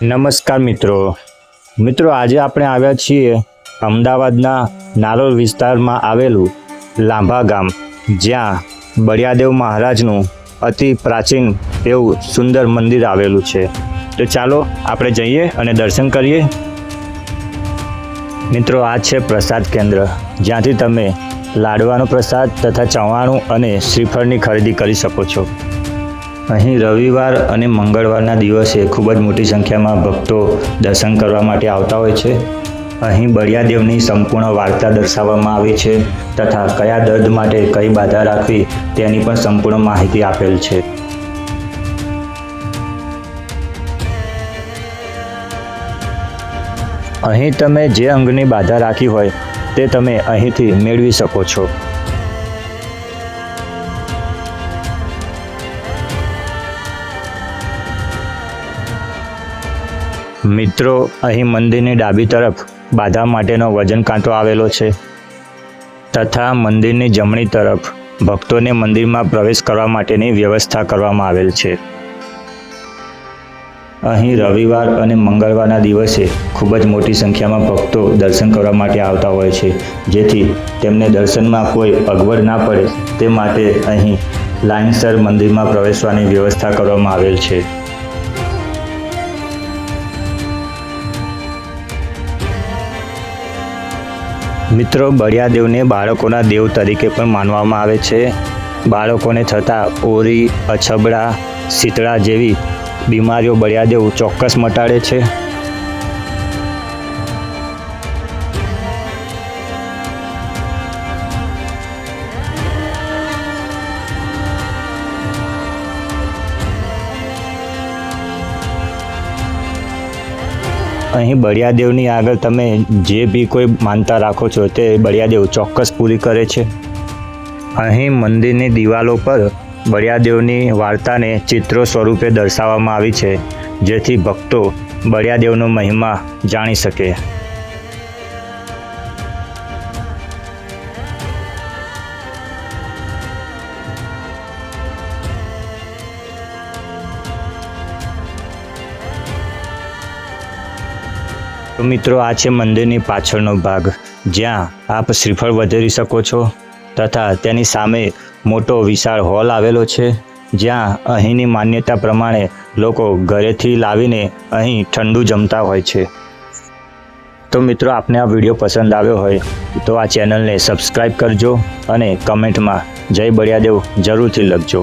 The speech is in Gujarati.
નમસ્કાર મિત્રો આજે આપણે આવ્યા છીએ અમદાવાદના નારોલ વિસ્તારમાં આવેલું લાંભા ગામ, જ્યાં બળિયાદેવ મહારાજનું અતિ પ્રાચીન એવું સુંદર મંદિર આવેલું છે। તો ચાલો આપણે જઈએ અને દર્શન કરીએ। મિત્રો, આ છે પ્રસાદ કેન્દ્ર, જ્યાંથી તમે લાડવાનો પ્રસાદ તથા ચવાણું અને શ્રીફળની ખરીદી કરી શકો છો। અહીં રવિવાર અને મંગળવારના દિવસે ખૂબ જ મોટી સંખ્યામાં ભક્તો દર્શન કરવા માટે આવતા હોય છે। અહીં બળિયાદેવની સંપૂર્ણ વાર્તા દર્શાવવામાં આવી છે તથા કયા દર્દ માટે કઈ બાધા રાખવી તેની પણ સંપૂર્ણ માહિતી આપેલ છે। અહીં તમે જે અંગની બાધા રાખી હોય તે તમે અહીંથી મેળવી શકો છો। મિત્રો, અહીં મંદિરની ડાબી તરફ બાધા માટેનો વજન કાંટો આવેલો છે તથા મંદિરની જમણી તરફ ભક્તોને મંદિરમાં પ્રવેશ કરવા માટેની વ્યવસ્થા કરવામાં આવેલ છે। અહીં રવિવાર અને મંગળવારના દિવસે ખૂબ જ મોટી સંખ્યામાં ભક્તો દર્શન કરવા માટે આવતા હોય છે, જેથી તેમને દર્શનમાં કોઈ અગવડ ના પડે તે માટે અહીં લાઇનસર મંદિરમાં પ્રવેશવાની વ્યવસ્થા કરવામાં આવેલ છે। મિત્રો, બળિયાદેવને બાળકોના દેવ તરીકે પણ માનવામાં આવે છે। બાળકોને થતા ઓરી, અછબડા, શીતળા જેવી બીમારીઓ બળિયાદેવ ચોક્કસ મટાડે છે। અહીં બળિયાદેવની આગળ તમે જે બી કોઈ માનતા રાખો છો તે બળિયાદેવ ચોક્કસ પૂરી કરે છે। અહીં મંદિરની દિવાલો પર બળિયાદેવની વાર્તાને ચિત્રો સ્વરૂપે દર્શાવવામાં આવી છે, જેથી ભક્તો બળિયાદેવનો મહિમા જાણી શકે। તો મિત્રો, આ છે મંદિરની પાછળનો ભાગ, જ્યાં આપ શ્રીફળ વધેરી શકો છો તથા તેની સામે મોટો વિશાળ હોલ આવેલો છે, જ્યાં અહીંની માન્યતા પ્રમાણે લોકો ઘરેથી લાવીને અહીં ઠંડુ જમતા હોય છે। તો મિત્રો, આપને આ વિડીયો પસંદ આવ્યો હોય તો આ ચેનલને સબસ્ક્રાઈબ કરજો અને કમેન્ટમાં જય બળિયાદેવ જરૂરથી લખજો।